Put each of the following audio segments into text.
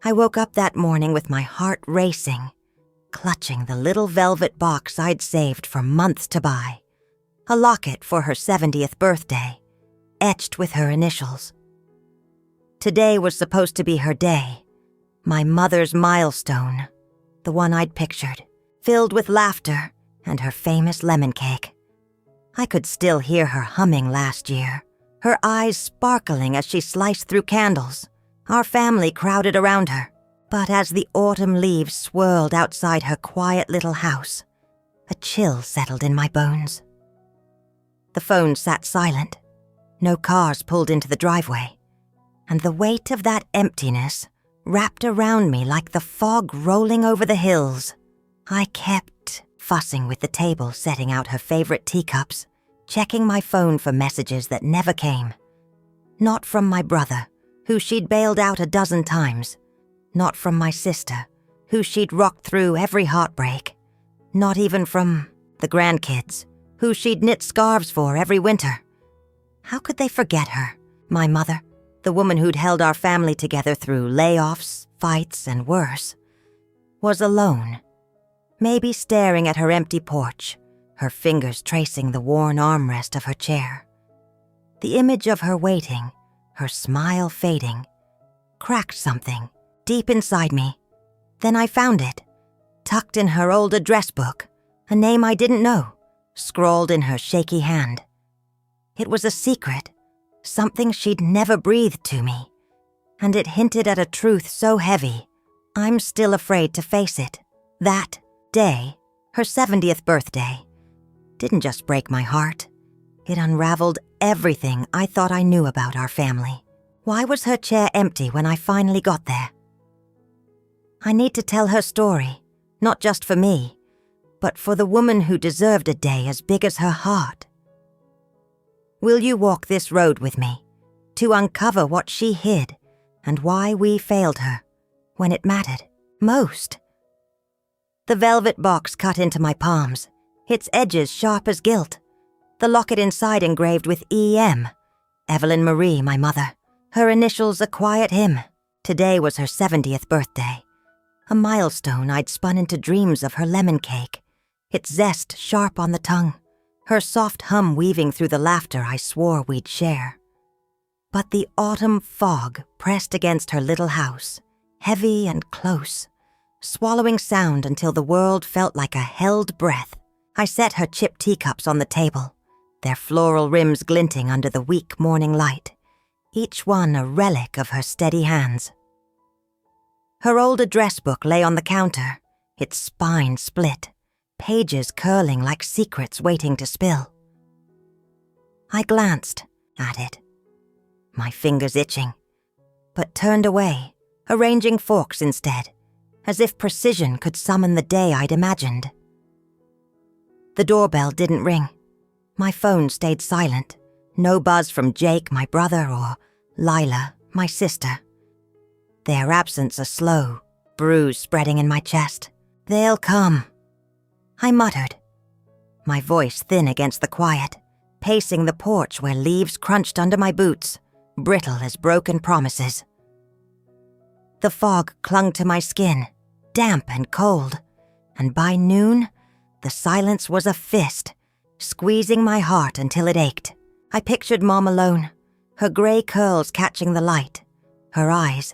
I woke up that morning with my heart racing, clutching the little velvet box I'd saved for months to buy. A locket for her 70th birthday, etched with her initials. Today was supposed to be her day, my mother's milestone, the one I'd pictured, filled with laughter and her famous lemon cake. I could still hear her humming last year, her eyes sparkling as she sliced through candles. Our family crowded around her, but as the autumn leaves swirled outside her quiet little house, a chill settled in my bones. The phone sat silent. No cars pulled into the driveway, and the weight of that emptiness wrapped around me like the fog rolling over the hills. I kept fussing with the table, setting out her favorite teacups, checking my phone for messages that never came. Not from my brother, who she'd bailed out a dozen times. Not from my sister, who she'd rocked through every heartbreak. Not even from the grandkids, who she'd knit scarves for every winter. How could they forget her, my mother, the woman who'd held our family together through layoffs, fights, and worse? Was alone, maybe staring at her empty porch, her fingers tracing the worn armrest of her chair. The image of her waiting, her smile fading, cracked something deep inside me. Then I found it, tucked in her old address book, a name I didn't know, scrawled in her shaky hand. It was a secret, something she'd never breathed to me, and it hinted at a truth so heavy, I'm still afraid to face it. That day, her 70th birthday, didn't just break my heart. It unraveled everything I thought I knew about our family. Why was her chair empty when I finally got there? I need to tell her story, not just for me, but for the woman who deserved a day as big as her heart. Will you walk this road with me, to uncover what she hid and why we failed her when it mattered most? The velvet box cut into my palms, its edges sharp as gilt. The locket inside engraved with E.M., Evelyn Marie, my mother. Her initials a quiet hymn. Today was her 70th birthday. A milestone I'd spun into dreams of her lemon cake, its zest sharp on the tongue, her soft hum weaving through the laughter I swore we'd share. But the autumn fog pressed against her little house, heavy and close, swallowing sound until the world felt like a held breath. I set her chipped teacups on the table, their floral rims glinting under the weak morning light, each one a relic of her steady hands. Her old address book lay on the counter, its spine split, pages curling like secrets waiting to spill. I glanced at it, my fingers itching, but turned away, arranging forks instead, as if precision could summon the day I'd imagined. The doorbell didn't ring. My phone stayed silent. No buzz from Jake, my brother, or Lila, my sister. Their absence a slow bruise spreading in my chest. They'll come, I muttered, my voice thin against the quiet, pacing the porch where leaves crunched under my boots, brittle as broken promises. The fog clung to my skin, damp and cold, and by noon, the silence was a fist, squeezing my heart until it ached. I pictured Mom alone, her gray curls catching the light, her eyes,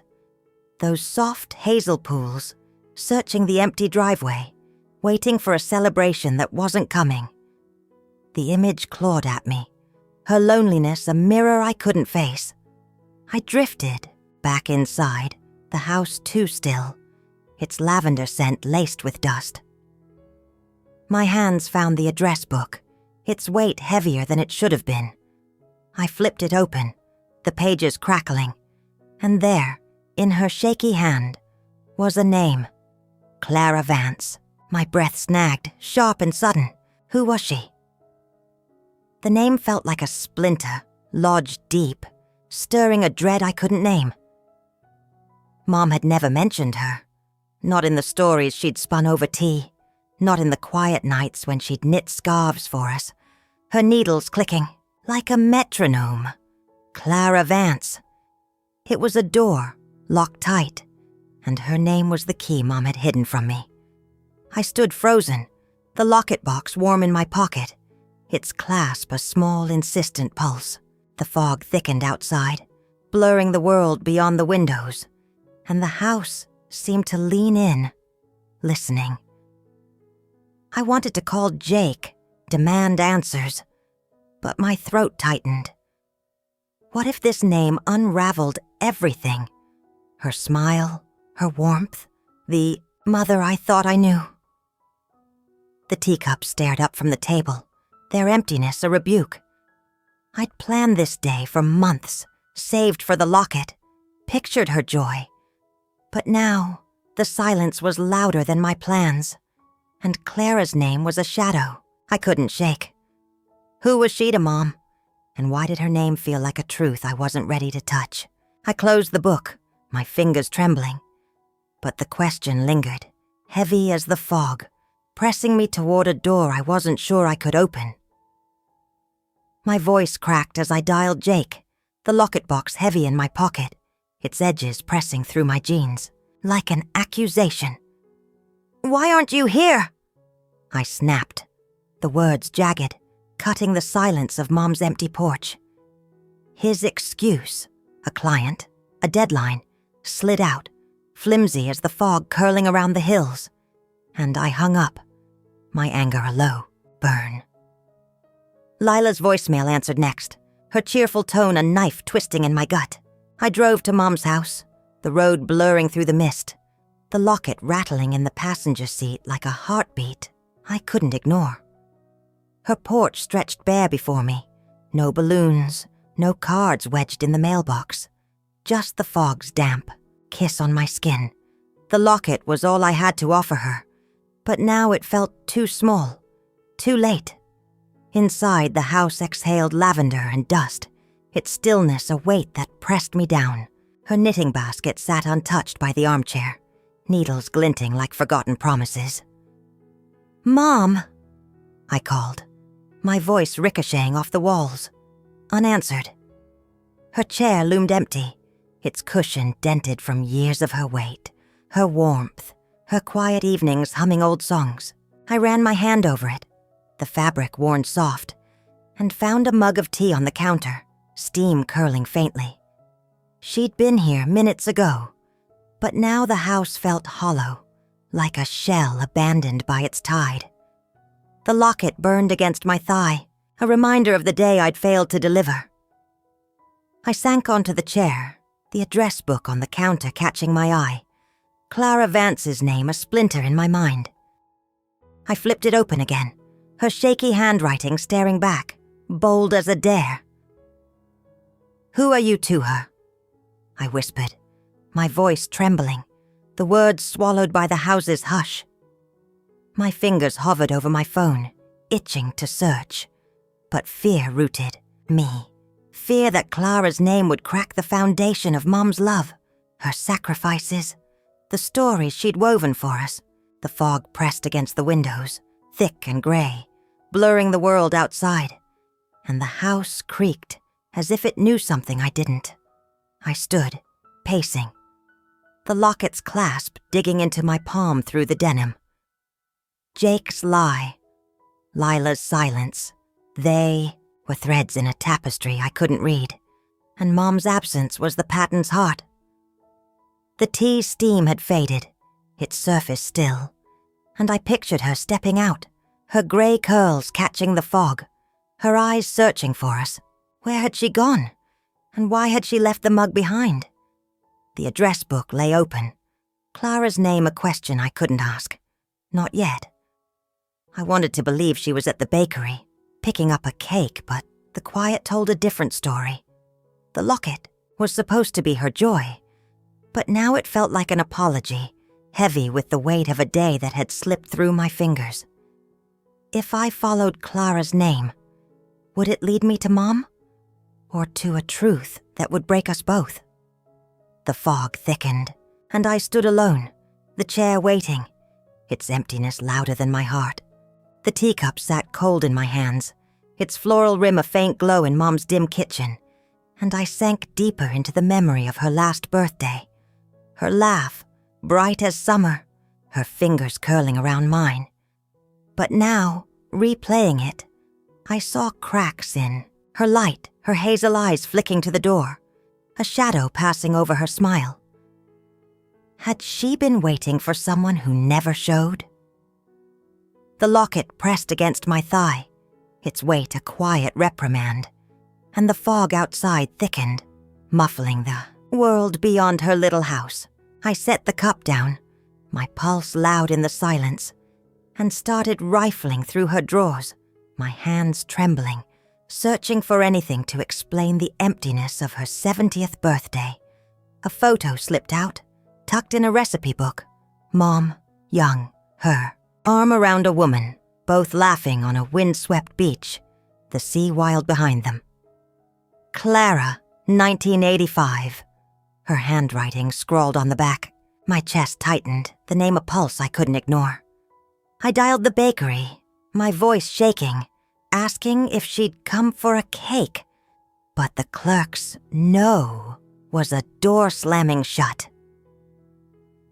those soft hazel pools, searching the empty driveway, waiting for a celebration that wasn't coming. The image clawed at me, her loneliness a mirror I couldn't face. I drifted back inside, the house too still, its lavender scent laced with dust. My hands found the address book, its weight heavier than it should have been. I flipped it open, the pages crackling, and there, in her shaky hand, was a name. Clara Vance. My breath snagged, sharp and sudden. Who was she? The name felt like a splinter, lodged deep, stirring a dread I couldn't name. Mom had never mentioned her. Not in the stories she'd spun over tea, not in the quiet nights when she'd knit scarves for us, her needles clicking like a metronome. Clara Vance. It was a door, locked tight, and her name was the key Mom had hidden from me. I stood frozen, the locket box warm in my pocket, its clasp a small, insistent pulse. The fog thickened outside, blurring the world beyond the windows, and the house seemed to lean in, listening. I wanted to call Jake, demand answers, but my throat tightened. What if this name unraveled everything? Her smile, her warmth, the mother I thought I knew. The teacups stared up from the table, their emptiness a rebuke. I'd planned this day for months, saved for the locket, pictured her joy. But now, the silence was louder than my plans, and Clara's name was a shadow I couldn't shake. Who was she to Mom? And why did her name feel like a truth I wasn't ready to touch? I closed the book, my fingers trembling. But the question lingered, heavy as the fog, pressing me toward a door I wasn't sure I could open. My voice cracked as I dialed Jake, the locket box heavy in my pocket, its edges pressing through my jeans, like an accusation. "Why aren't you here?" I snapped, the words jagged, cutting the silence of Mom's empty porch. His excuse, a client, a deadline, slid out, flimsy as the fog curling around the hills, and I hung up, my anger a low burn. Lila's voicemail answered next, her cheerful tone a knife twisting in my gut. I drove to Mom's house, the road blurring through the mist, the locket rattling in the passenger seat like a heartbeat I couldn't ignore. Her porch stretched bare before me, no balloons, no cards wedged in the mailbox, just the fog's damp kiss on my skin. The locket was all I had to offer her, but now it felt too small, too late. Inside, the house exhaled lavender and dust, its stillness a weight that pressed me down. Her knitting basket sat untouched by the armchair, needles glinting like forgotten promises. "Mom," I called, my voice ricocheting off the walls, unanswered. Her chair loomed empty, its cushion dented from years of her weight, her warmth, her quiet evenings humming old songs. I ran my hand over it, the fabric worn soft, and found a mug of tea on the counter, steam curling faintly. She'd been here minutes ago, but now the house felt hollow, like a shell abandoned by its tide. The locket burned against my thigh, a reminder of the day I'd failed to deliver. I sank onto the chair, the address book on the counter catching my eye, Clara Vance's name a splinter in my mind. I flipped it open again, her shaky handwriting staring back, bold as a dare. "Who are you to her?" I whispered, my voice trembling, the words swallowed by the house's hush. My fingers hovered over my phone, itching to search, but fear rooted me. Fear that Clara's name would crack the foundation of Mom's love, her sacrifices, the stories she'd woven for us. The fog pressed against the windows, thick and gray, blurring the world outside, and the house creaked as if it knew something I didn't. I stood, pacing, the locket's clasp digging into my palm through the denim. Jake's lie, Lila's silence, they were threads in a tapestry I couldn't read, and Mom's absence was the pattern's heart. The tea's steam had faded, its surface still, and I pictured her stepping out, her gray curls catching the fog, her eyes searching for us. Where had she gone? And why had she left the mug behind? The address book lay open, Clara's name a question I couldn't ask. Not yet. I wanted to believe she was at the bakery, picking up a cake, but the quiet told a different story. The locket was supposed to be her joy, but now it felt like an apology, heavy with the weight of a day that had slipped through my fingers. If I followed Clara's name, would it lead me to Mom? Or to a truth that would break us both? The fog thickened, and I stood alone, the chair waiting, its emptiness louder than my heart. The teacup sat cold in my hands, its floral rim a faint glow in Mom's dim kitchen, and I sank deeper into the memory of her last birthday. Her laugh, bright as summer, her fingers curling around mine. But now, replaying it, I saw cracks in her light, her hazel eyes flicking to the door, a shadow passing over her smile. Had she been waiting for someone who never showed? The locket pressed against my thigh, its weight a quiet reprimand, and the fog outside thickened, muffling the world beyond her little house. I set the cup down, my pulse loud in the silence, and started rifling through her drawers, my hands trembling, searching for anything to explain the emptiness of her 70th birthday. A photo slipped out, tucked in a recipe book. Mom, young, her, arm around a woman, both laughing on a windswept beach, the sea wild behind them. Clara, 1985. Her handwriting scrawled on the back. My chest tightened, the name a pulse I couldn't ignore. I dialed the bakery, my voice shaking, asking if she'd come for a cake. But the clerk's no was a door slamming shut.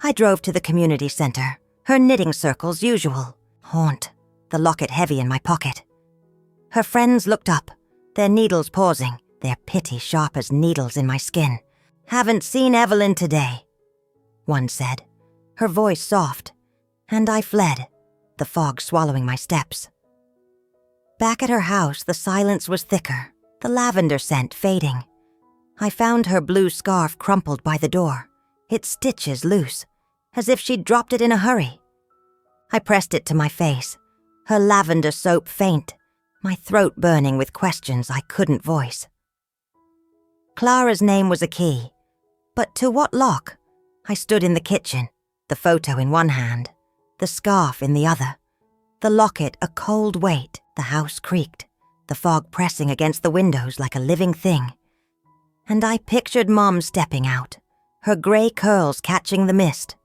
I drove to the community center, her knitting circles usual. Haunt, the locket heavy in my pocket. Her friends looked up, their needles pausing, their pity sharp as needles in my skin. Haven't seen Evelyn today, one said, her voice soft, and I fled, the fog swallowing my steps. Back at her house, the silence was thicker, the lavender scent fading. I found her blue scarf crumpled by the door, its stitches loose, as if she'd dropped it in a hurry. I pressed it to my face, her lavender soap faint, my throat burning with questions I couldn't voice. Clara's name was a key, but to what lock? I stood in the kitchen, the photo in one hand, the scarf in the other, the locket a cold weight. The house creaked, the fog pressing against the windows like a living thing. And I pictured Mom stepping out, her gray curls catching the mist,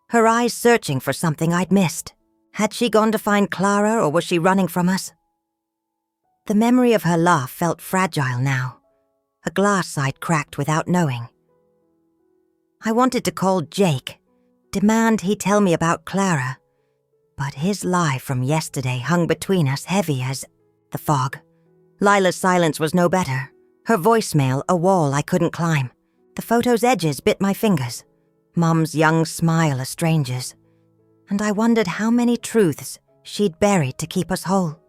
her eyes searching for something I'd missed. Had she gone to find Clara, or was she running from us? The memory of her laugh felt fragile now, a glass I'd cracked without knowing. I wanted to call Jake, demand he tell me about Clara, but his lie from yesterday hung between us heavy as the fog. Lila's silence was no better, her voicemail a wall I couldn't climb. The photo's edges bit my fingers, Mom's young smile a stranger's, and I wondered how many truths she'd buried to keep us whole.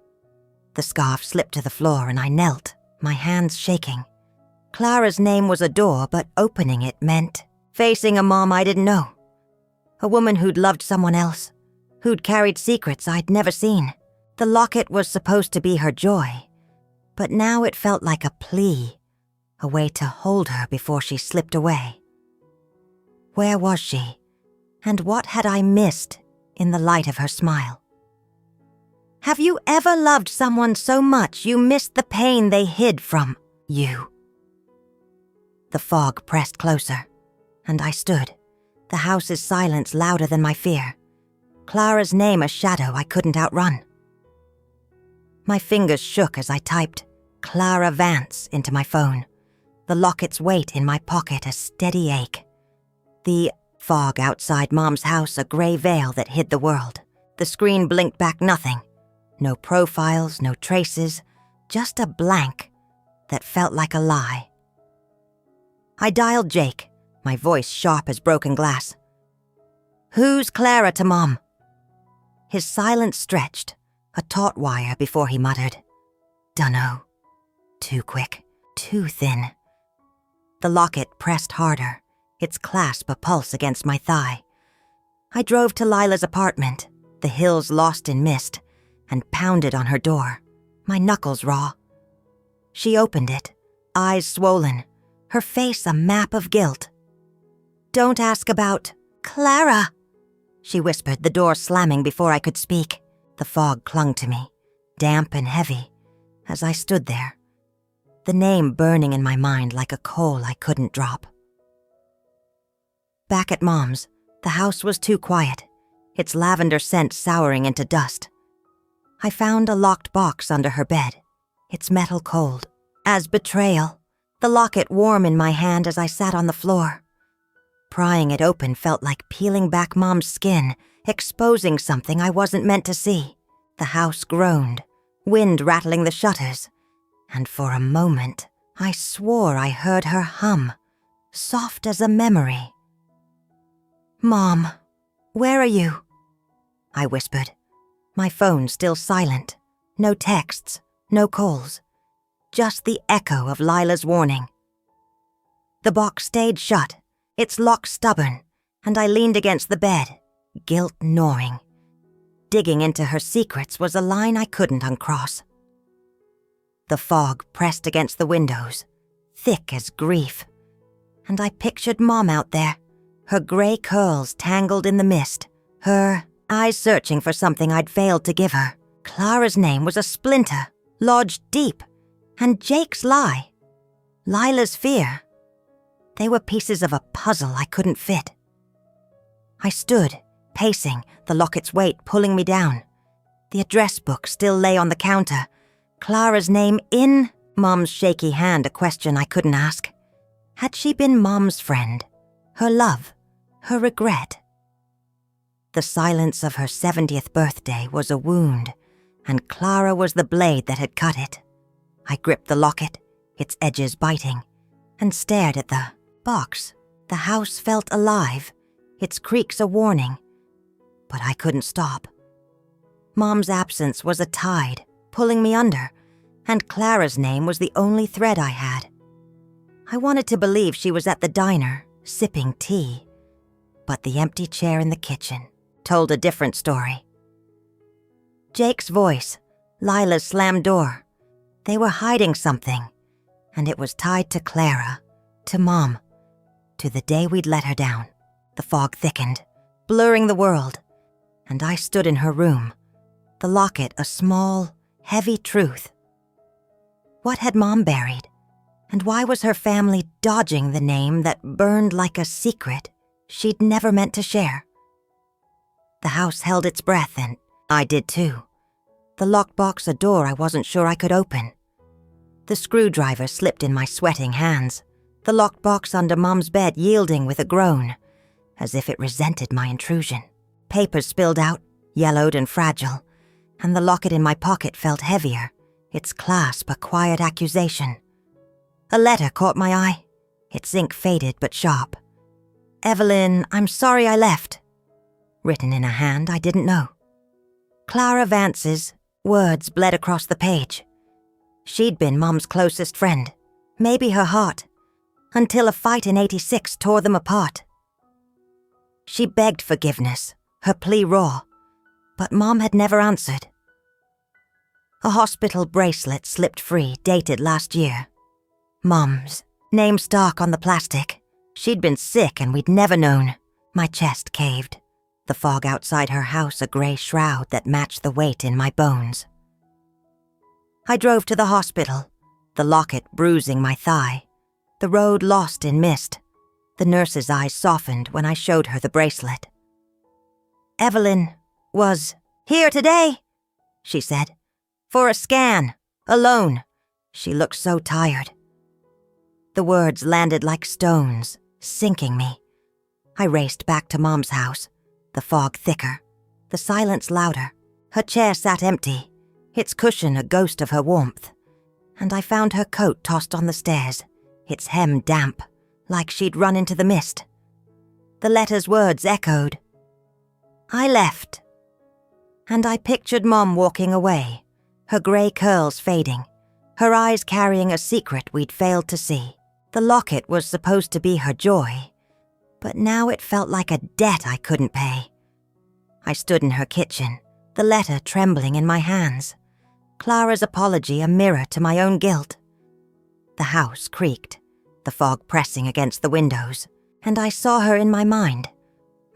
The scarf slipped to the floor and I knelt, my hands shaking. Clara's name was a door, but opening it meant facing a mom I didn't know, a woman who'd loved someone else, who'd carried secrets I'd never seen. The locket was supposed to be her joy, but now it felt like a plea, a way to hold her before she slipped away. Where was she, and what had I missed in the light of her smile? Have you ever loved someone so much you missed the pain they hid from you? The fog pressed closer, and I stood, the house's silence louder than my fear. Clara's name a shadow I couldn't outrun. My fingers shook as I typed Clara Vance into my phone, the locket's weight in my pocket a steady ache. The fog outside Mom's house a gray veil that hid the world. The screen blinked back nothing. No profiles, no traces, just a blank that felt like a lie. I dialed Jake, my voice sharp as broken glass. Who's Clara to Mom? His silence stretched, a taut wire before he muttered, Dunno. Too quick, too thin. The locket pressed harder, its clasp a pulse against my thigh. I drove to Lila's apartment, the hills lost in mist, and pounded on her door, my knuckles raw. She opened it, eyes swollen, her face a map of guilt. Don't ask about Clara, she whispered, the door slamming before I could speak. The fog clung to me, damp and heavy, as I stood there, the name burning in my mind like a coal I couldn't drop. Back at Mom's, the house was too quiet, its lavender scent souring into dust. I found a locked box under her bed, its metal cold, as betrayal, the locket warm in my hand as I sat on the floor. Prying it open felt like peeling back Mom's skin, exposing something I wasn't meant to see. The house groaned, wind rattling the shutters, and for a moment I swore I heard her hum, soft as a memory. "Mom, where are you?" I whispered, my phone still silent. No texts, no calls, just the echo of Lila's warning. The box stayed shut, its lock stubborn, and I leaned against the bed, guilt gnawing. Digging into her secrets was a line I couldn't uncross. The fog pressed against the windows, thick as grief, and I pictured Mom out there, her gray curls tangled in the mist, her eyes searching for something I'd failed to give her. Clara's name was a splinter, lodged deep, and Jake's lie, Lila's fear. They were pieces of a puzzle I couldn't fit. I stood, pacing, the locket's weight pulling me down. The address book still lay on the counter, Clara's name in Mom's shaky hand, a question I couldn't ask. Had she been Mom's friend, her love, her regret? The silence of her 70th birthday was a wound, and Clara was the blade that had cut it. I gripped the locket, its edges biting, and stared at the box. The house felt alive, its creaks a warning, but I couldn't stop. Mom's absence was a tide, pulling me under, and Clara's name was the only thread I had. I wanted to believe she was at the diner, sipping tea, but the empty chair in the kitchen told a different story. Jake's voice, Lila's slammed door. They were hiding something, and it was tied to Clara, to Mom, to the day we'd let her down. The fog thickened, blurring the world, and I stood in her room, the locket a small, heavy truth. What had Mom buried, and why was her family dodging the name that burned like a secret she'd never meant to share? The house held its breath, and I did too. The lockbox a door I wasn't sure I could open. The screwdriver slipped in my sweating hands, the lockbox under Mom's bed yielding with a groan, as if it resented my intrusion. Papers spilled out, yellowed and fragile, and the locket in my pocket felt heavier, its clasp a quiet accusation. A letter caught my eye, its ink faded but sharp. "Evelyn, I'm sorry I left," written in a hand I didn't know. Clara Vance's words bled across the page. She'd been Mom's closest friend, maybe her heart, until a fight in '86 tore them apart. She begged forgiveness, her plea raw, but Mom had never answered. A hospital bracelet slipped free, dated last year. Mom's, name stark on the plastic. She'd been sick and we'd never known. My chest caved, the fog outside her house a gray shroud that matched the weight in my bones. I drove to the hospital, the locket bruising my thigh, the road lost in mist. The nurse's eyes softened when I showed her the bracelet. "Evelyn was here today," she said, "for a scan, alone." She looked so tired. The words landed like stones, sinking me. I raced back to Mom's house, the fog thicker, the silence louder. Her chair sat empty, its cushion a ghost of her warmth, and I found her coat tossed on the stairs, its hem damp, like she'd run into the mist. The letter's words echoed. I left, and I pictured Mom walking away, her gray curls fading, her eyes carrying a secret we'd failed to see. The locket was supposed to be her joy, but now it felt like a debt I couldn't pay. I stood in her kitchen, the letter trembling in my hands, Clara's apology a mirror to my own guilt. The house creaked, the fog pressing against the windows, and I saw her in my mind.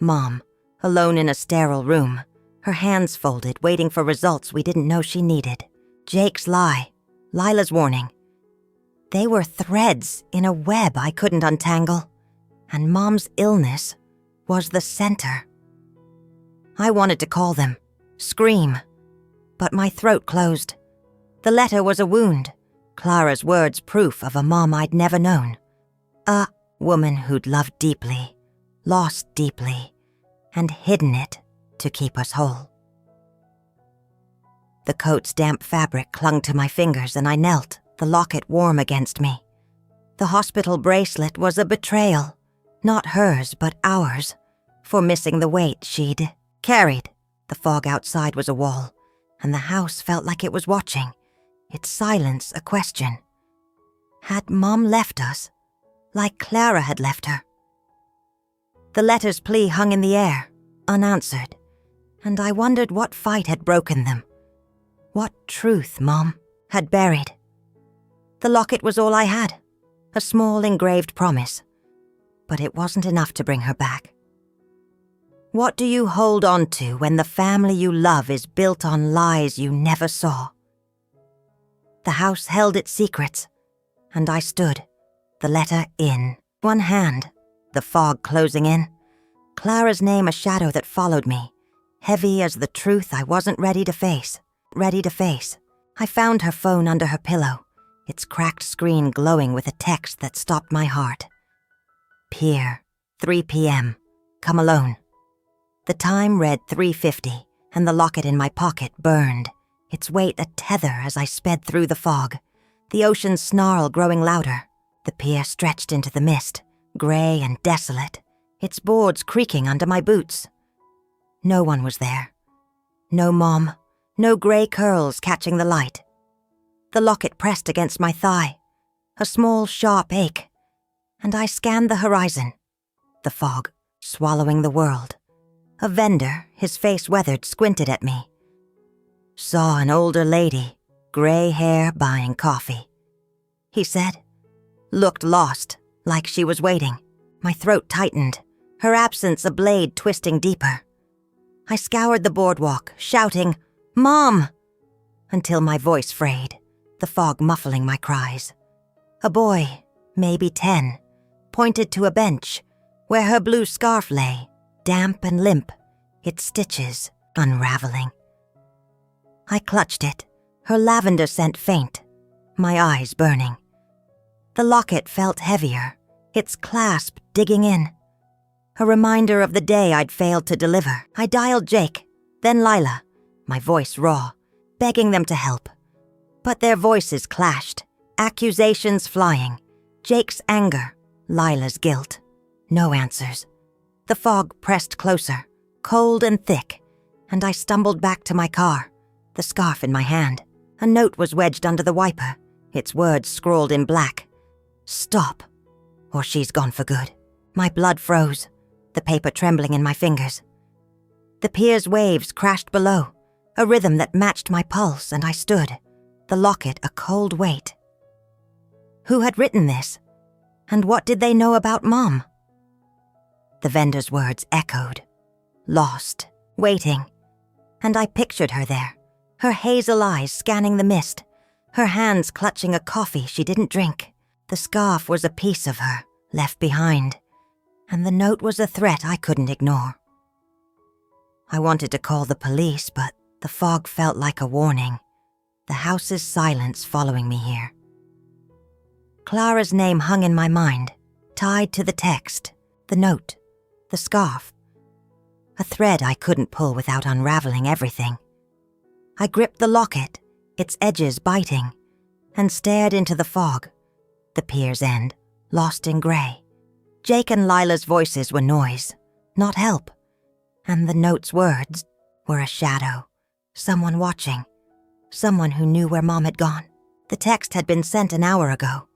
Mom, alone in a sterile room, her hands folded, waiting for results we didn't know she needed. Jake's lie, Lila's warning. They were threads in a web I couldn't untangle, and Mom's illness was the center. I wanted to call them, scream, but my throat closed. The letter was a wound, Clara's words proof of a Mom I'd never known. A woman who'd loved deeply, lost deeply, and hidden it to keep us whole. The coat's damp fabric clung to my fingers and I knelt, the locket warm against me. The hospital bracelet was a betrayal, not hers but ours, for missing the weight she'd carried. The fog outside was a wall, and the house felt like it was watching, its silence a question. Had Mom left us, like Clara had left her? The letter's plea hung in the air, unanswered, and I wondered what fight had broken them, what truth Mom had buried. The locket was all I had, a small engraved promise, but it wasn't enough to bring her back. What do you hold on to when the family you love is built on lies you never saw? The house held its secrets, and I stood, the letter in one hand, the fog closing in, Clara's name a shadow that followed me, heavy as the truth I wasn't ready to face. I found her phone under her pillow, its cracked screen glowing with a text that stopped my heart. Pier, 3 p.m. Come alone. The time read 3:50, and the locket in my pocket burned, its weight a tether as I sped through the fog, the ocean's snarl growing louder. The pier stretched into the mist, gray and desolate, its boards creaking under my boots. No one was there. No Mom, no gray curls catching the light. The locket pressed against my thigh, a small sharp ache, and I scanned the horizon, the fog swallowing the world. A vendor, his face weathered, squinted at me. Saw an older lady, gray hair, buying coffee. He said, looked lost, like she was waiting. My throat tightened, her absence a blade twisting deeper. I scoured the boardwalk, shouting, Mom! Until my voice frayed, the fog muffling my cries. A boy, maybe 10, pointed to a bench where her blue scarf lay, damp and limp, its stitches unraveling. I clutched it, her lavender scent faint, my eyes burning. The locket felt heavier, its clasp digging in. A reminder of the day I'd failed to deliver. I dialed Jake, then Lila, my voice raw, begging them to help. But their voices clashed, accusations flying, Jake's anger, Lila's guilt. No answers. The fog pressed closer, cold and thick, and I stumbled back to my car, the scarf in my hand. A note was wedged under the wiper, its words scrawled in black. Stop, or she's gone for good. My blood froze, the paper trembling in my fingers. The pier's waves crashed below, a rhythm that matched my pulse, and I stood, the locket a cold weight. Who had written this? And what did they know about Mom? The vendor's words echoed. Lost, waiting. And I pictured her there, her hazel eyes scanning the mist, her hands clutching a coffee she didn't drink. The scarf was a piece of her, left behind, and the note was a threat I couldn't ignore. I wanted to call the police, but the fog felt like a warning, the house's silence following me here. Clara's name hung in my mind, tied to the text, the note, the scarf. A thread I couldn't pull without unraveling everything. I gripped the locket, its edges biting, and stared into the fog, the pier's end, lost in gray. Jake and Lila's voices were noise, not help, and the note's words were a shadow, someone watching, someone who knew where Mom had gone. The text had been sent an hour ago,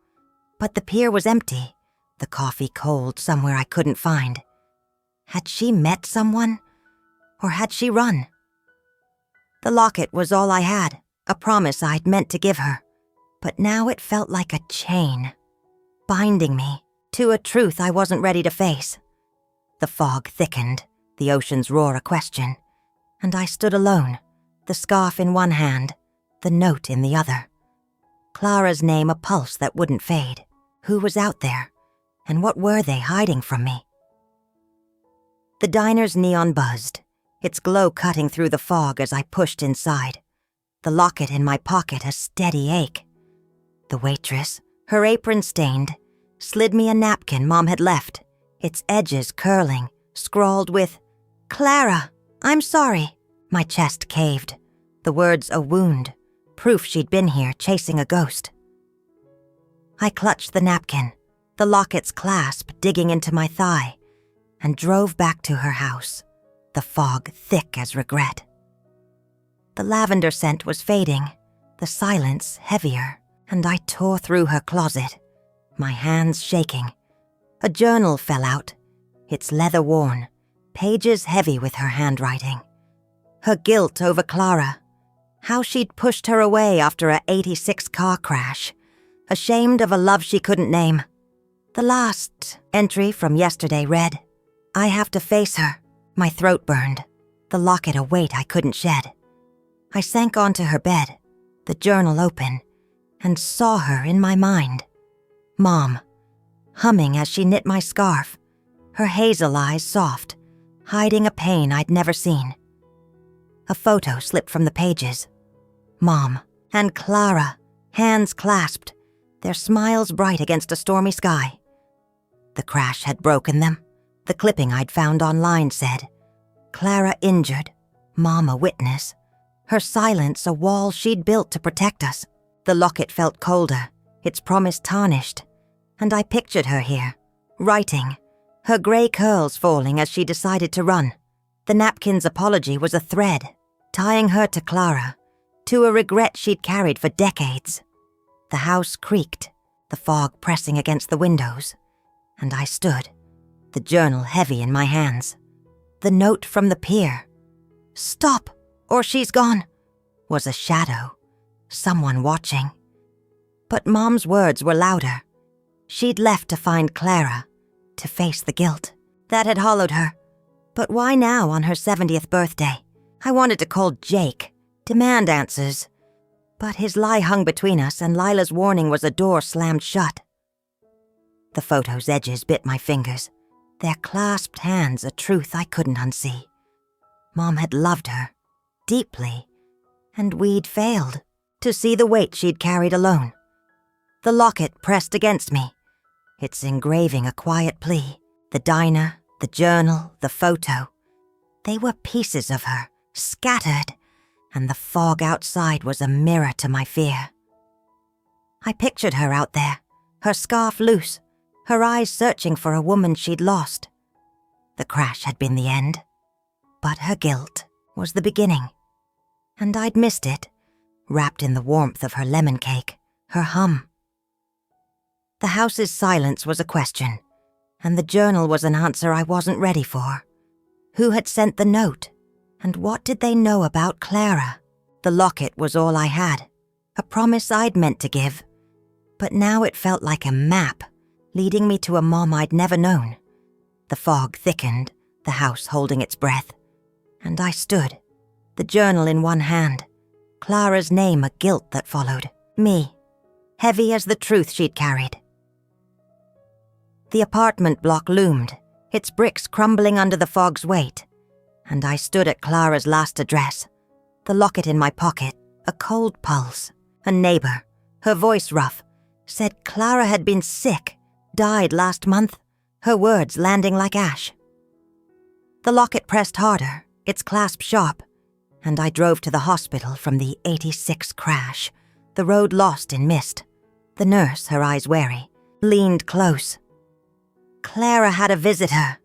but the pier was empty, the coffee cold somewhere I couldn't find. Had she met someone, or had she run? The locket was all I had, a promise I'd meant to give her, but now it felt like a chain, binding me to a truth I wasn't ready to face. The fog thickened, the ocean's roar a question, and I stood alone, the scarf in one hand, the note in the other. Clara's name a pulse that wouldn't fade. Who was out there, and what were they hiding from me? The diner's neon buzzed, its glow cutting through the fog as I pushed inside, the locket in my pocket a steady ache. The waitress, her apron stained, slid me a napkin Mom had left, its edges curling, scrawled with, "Clara, I'm sorry." My chest caved, the words a wound, proof she'd been here chasing a ghost. I clutched the napkin, the locket's clasp digging into my thigh, and drove back to her house, the fog thick as regret. The lavender scent was fading, the silence heavier, and I tore through her closet, my hands shaking. A journal fell out, its leather worn, pages heavy with her handwriting. Her guilt over Clara, how she'd pushed her away after a '86 car crash, ashamed of a love she couldn't name. The last entry from yesterday read, "I have to face her." My throat burned, the locket a weight I couldn't shed. I sank onto her bed, the journal open, and saw her in my mind. Mom, humming as she knit my scarf, her hazel eyes soft, hiding a pain I'd never seen. A photo slipped from the pages. Mom and Clara, hands clasped, their smiles bright against a stormy sky. The crash had broken them. The clipping I'd found online said, "Clara injured, Mom a witness. Her silence a wall she'd built to protect us." The locket felt colder, its promise tarnished, and I pictured her here, writing, her grey curls falling as she decided to run. The napkin's apology was a thread, tying her to Clara, to a regret she'd carried for decades. The house creaked, the fog pressing against the windows, and I stood, the journal heavy in my hands. The note from the pier, "Stop, or she's gone," was a shadow, someone watching. But Mom's words were louder. She'd left to find Clara, to face the guilt that had hollowed her. But why now on her 70th birthday? I wanted to call Jake, demand answers. But his lie hung between us, and Lila's warning was a door slammed shut. The photo's edges bit my fingers, their clasped hands a truth I couldn't unsee. Mom had loved her, deeply, and we'd failed to see the weight she'd carried alone. The locket pressed against me, its engraving a quiet plea. The diner, the journal, the photo. They were pieces of her, scattered, and the fog outside was a mirror to my fear. I pictured her out there, her scarf loose, her eyes searching for a woman she'd lost. The crash had been the end, but her guilt was the beginning. And I'd missed it, wrapped in the warmth of her lemon cake, her hum. The house's silence was a question, and the journal was an answer I wasn't ready for. Who had sent the note, and what did they know about Clara? The locket was all I had, a promise I'd meant to give, but now it felt like a map, leading me to a Mom I'd never known. The fog thickened, the house holding its breath, and I stood, the journal in one hand, Clara's name a guilt that followed, me, heavy as the truth she'd carried. The apartment block loomed, its bricks crumbling under the fog's weight, and I stood at Clara's last address, the locket in my pocket, a cold pulse. A neighbor, her voice rough, said Clara had been sick, died last month, her words landing like ash. The locket pressed harder, its clasp sharp, and I drove to the hospital from the '86 crash, the road lost in mist. The nurse, her eyes wary, leaned close. "Clara had a visitor,"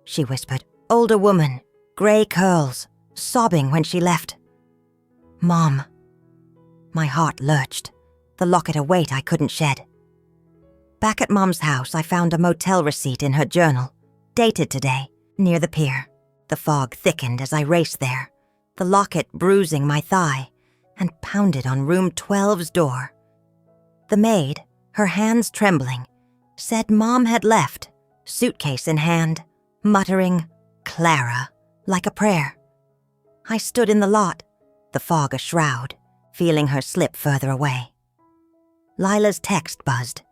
she whispered. "Older woman, grey curls, sobbing when she left." "Mom." My heart lurched, the locket a weight I couldn't shed. Back at Mom's house, I found a motel receipt in her journal, dated today, near the pier. The fog thickened as I raced there, the locket bruising my thigh, and pounded on room 12's door. The maid, her hands trembling, said Mom had left, suitcase in hand, muttering, "Clara," like a prayer. I stood in the lot, the fog a shroud, feeling her slip further away. Lila's text buzzed.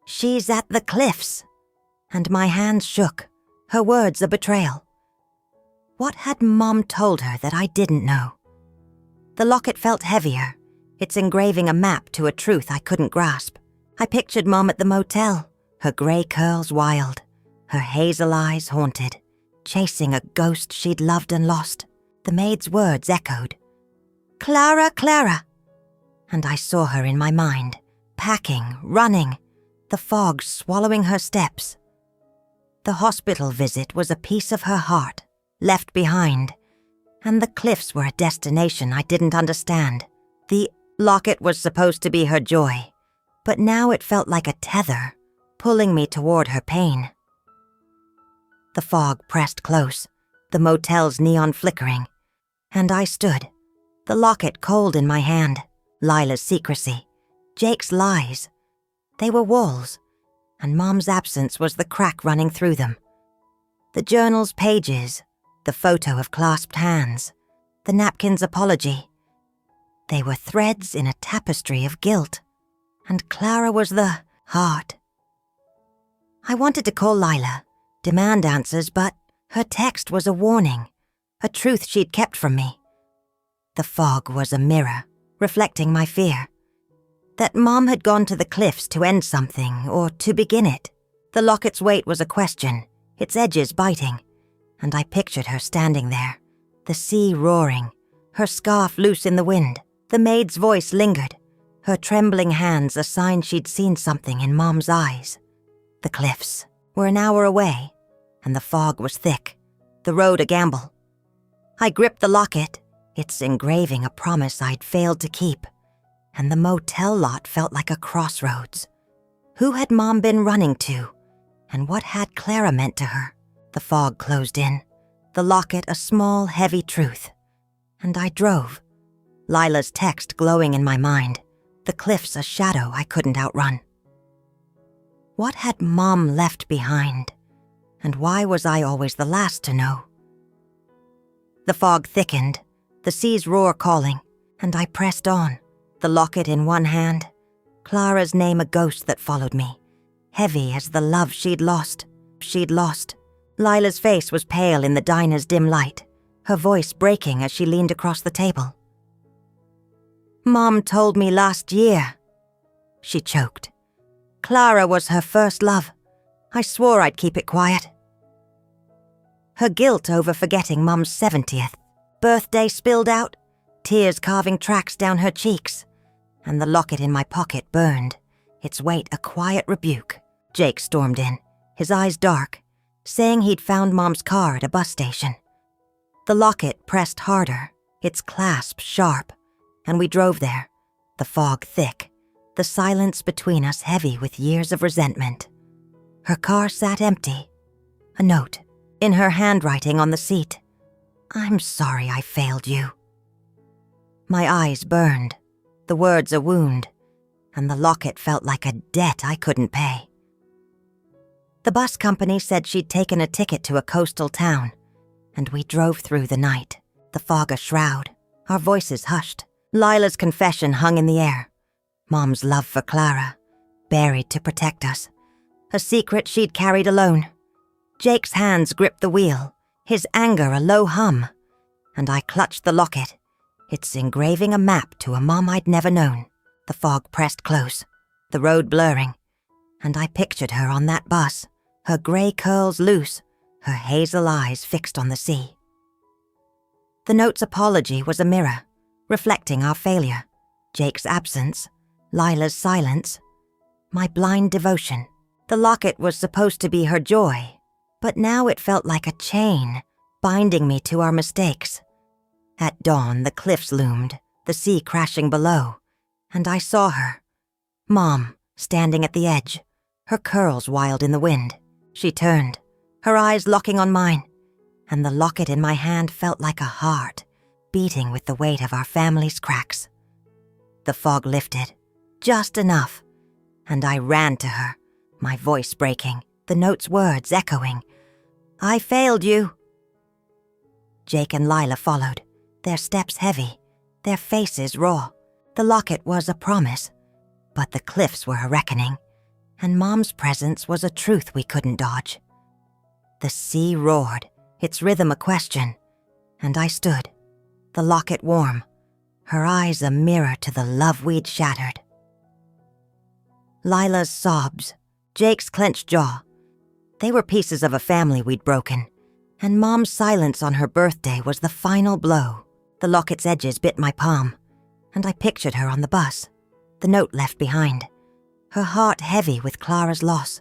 "She's at the cliffs," and my hands shook, her words a betrayal. What had Mom told her that I didn't know? The locket felt heavier, its engraving a map to a truth I couldn't grasp. I pictured Mom at the motel, her grey curls wild, her hazel eyes haunted, chasing a ghost she'd loved and lost. The maid's words echoed, "Clara, Clara!" And I saw her in my mind, packing, running, the fog swallowing her steps. The hospital visit was a piece of her heart, left behind, and the cliffs were a destination I didn't understand. The locket was supposed to be her joy, but now it felt like a tether, pulling me toward her pain. The fog pressed close, the motel's neon flickering, and I stood, the locket cold in my hand, Lila's secrecy, Jake's lies. They were walls, and Mom's absence was the crack running through them. The journal's pages, the photo of clasped hands, the napkin's apology. They were threads in a tapestry of guilt, and Clara was the heart. I wanted to call Lila, demand answers, but her text was a warning, a truth she'd kept from me. The fog was a mirror, reflecting my fear. That Mom had gone to the cliffs to end something, or to begin it. The locket's weight was a question, its edges biting, and I pictured her standing there, the sea roaring, her scarf loose in the wind. The maid's voice lingered, her trembling hands a sign she'd seen something in Mom's eyes. The cliffs were an hour away, and the fog was thick, the road a gamble. I gripped the locket, its engraving a promise I'd failed to keep, and the motel lot felt like a crossroads. Who had Mom been running to, and what had Clara meant to her? The fog closed in, the locket a small, heavy truth, and I drove, Lila's text glowing in my mind, the cliffs a shadow I couldn't outrun. What had Mom left behind, and why was I always the last to know? The fog thickened, the sea's roar calling, and I pressed on, the locket in one hand, Clara's name a ghost that followed me, heavy as the love she'd lost. Lila's face was pale in the diner's dim light, her voice breaking as she leaned across the table. "Mom told me last year," she choked. "Clara was her first love. I swore I'd keep it quiet." Her guilt over forgetting Mom's 70th birthday spilled out, tears carving tracks down her cheeks, and the locket in my pocket burned, its weight a quiet rebuke. Jake stormed in, his eyes dark, saying he'd found Mom's car at a bus station. The locket pressed harder, its clasp sharp, and we drove there, the fog thick, the silence between us heavy with years of resentment. Her car sat empty, a note, in her handwriting on the seat. "I'm sorry I failed you." My eyes burned, the words a wound, and the locket felt like a debt I couldn't pay. The bus company said she'd taken a ticket to a coastal town, and we drove through the night, the fog a shroud, our voices hushed. Lila's confession hung in the air, Mom's love for Clara, buried to protect us, a secret she'd carried alone. Jake's hands gripped the wheel, his anger a low hum, and I clutched the locket, its engraving a map to a Mom I'd never known. The fog pressed close, the road blurring, and I pictured her on that bus, her gray curls loose, her hazel eyes fixed on the sea. The note's apology was a mirror, reflecting our failure, Jake's absence, Lila's silence, my blind devotion. The locket was supposed to be her joy, but now it felt like a chain, binding me to our mistakes. At dawn, the cliffs loomed, the sea crashing below, and I saw her, Mom, standing at the edge, her curls wild in the wind. She turned, her eyes locking on mine, and the locket in my hand felt like a heart, beating with the weight of our family's cracks. The fog lifted, just enough, and I ran to her, my voice breaking, the note's words echoing. "I failed you." Jake and Lila followed, their steps heavy, their faces raw. The locket was a promise, but the cliffs were a reckoning, and Mom's presence was a truth we couldn't dodge. The sea roared, its rhythm a question, and I stood, the locket warm, her eyes a mirror to the love we'd shattered. Lila's sobs, Jake's clenched jaw, They were pieces of a family we'd broken, and Mom's silence on her birthday was the final blow. The locket's edges bit my palm, and I pictured her on the bus, the note left behind, her heart heavy with Clara's loss.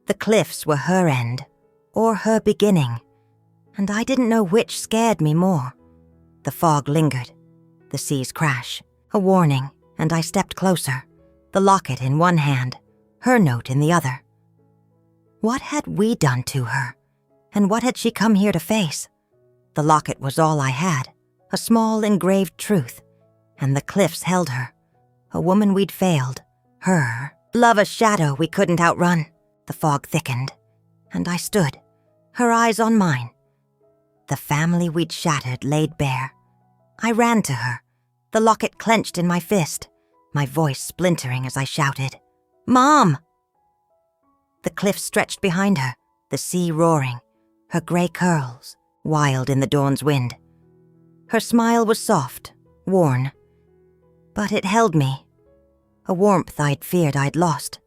The cliffs were her end, or her beginning, and I didn't know which scared me more. The fog lingered, the sea's crash, a warning, and I stepped closer, the locket in one hand, her note in the other. What had we done to her, and what had she come here to face? The locket was all I had, a small engraved truth, and the cliffs held her, a woman we'd failed, her, love a shadow we couldn't outrun. The fog thickened, and I stood, her eyes on mine. The family we'd shattered laid bare. I ran to her, the locket clenched in my fist, my voice splintering as I shouted, "Mom!" The cliff stretched behind her, the sea roaring, her gray curls wild in the dawn's wind. Her smile was soft, worn, but it held me, a warmth I'd feared I'd lost.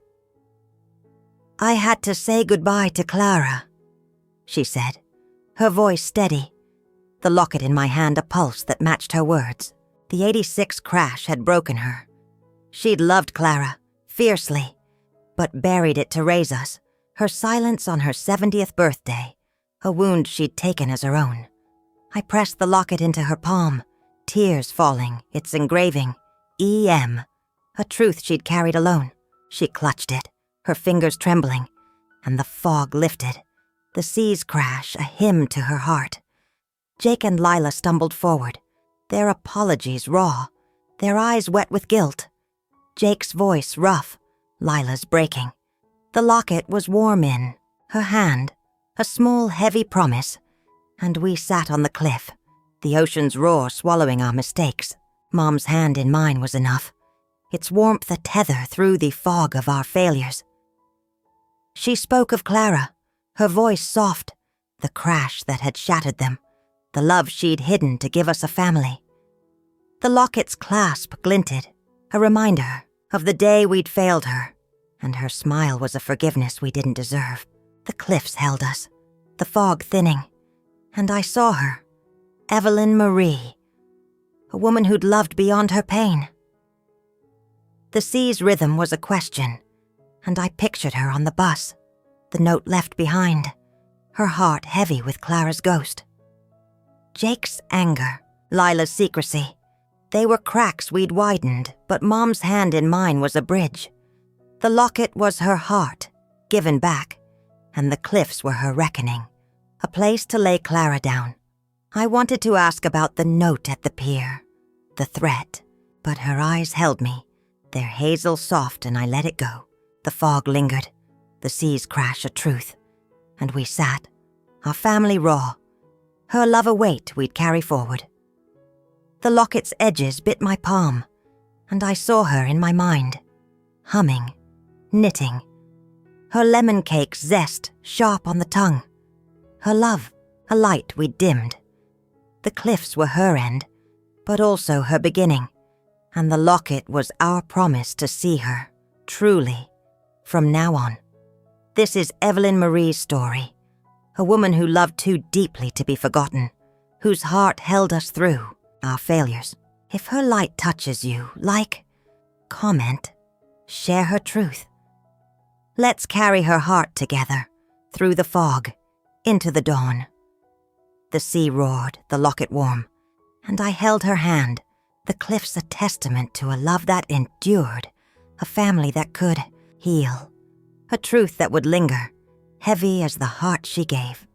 "I had to say goodbye to Clara," she said, her voice steady, the locket in my hand a pulse that matched her words. The '86 crash had broken her. She'd loved Clara, fiercely, but buried it to raise us, her silence on her 70th birthday, a wound she'd taken as her own. I pressed the locket into her palm, tears falling, its engraving, E.M., a truth she'd carried alone. She clutched it, her fingers trembling, and the fog lifted, the sea's crash a hymn to her heart. Jake and Lila stumbled forward, their apologies raw, their eyes wet with guilt. Jake's voice rough, Lila's breaking. The locket was warm in her hand, a small heavy promise, and we sat on the cliff, the ocean's roar swallowing our mistakes. Mom's hand in mine was enough, its warmth a tether through the fog of our failures. She spoke of Clara, her voice soft, the crash that had shattered them, the love she'd hidden to give us a family. The locket's clasp glinted, a reminder of the day we'd failed her, and her smile was a forgiveness we didn't deserve. The cliffs held us, the fog thinning, and I saw her, Evelyn Marie, a woman who'd loved beyond her pain. The sea's rhythm was a question, and I pictured her on the bus, the note left behind, her heart heavy with Clara's ghost. Jake's anger, Lila's secrecy, they were cracks we'd widened, but Mom's hand in mine was a bridge. The locket was her heart, given back, and the cliffs were her reckoning, a place to lay Clara down. I wanted to ask about the note at the pier, the threat, but her eyes held me, their hazel soft, and I let it go. The fog lingered, the sea's crash a truth, and we sat, our family raw, her love a weight we'd carry forward. The locket's edges bit my palm, and I saw her in my mind, humming, knitting, her lemon cake zest sharp on the tongue, her love a light we'd dimmed. The cliffs were her end, but also her beginning, and the locket was our promise to see her, truly, from now on. This is Evelyn Marie's story, a woman who loved too deeply to be forgotten, whose heart held us through our failures. If her light touches you, like, comment, share her truth. Let's carry her heart together, through the fog, into the dawn. The sea roared, the locket warm, and I held her hand, the cliffs a testament to a love that endured, a family that could heal, a truth that would linger, heavy as the heart she gave.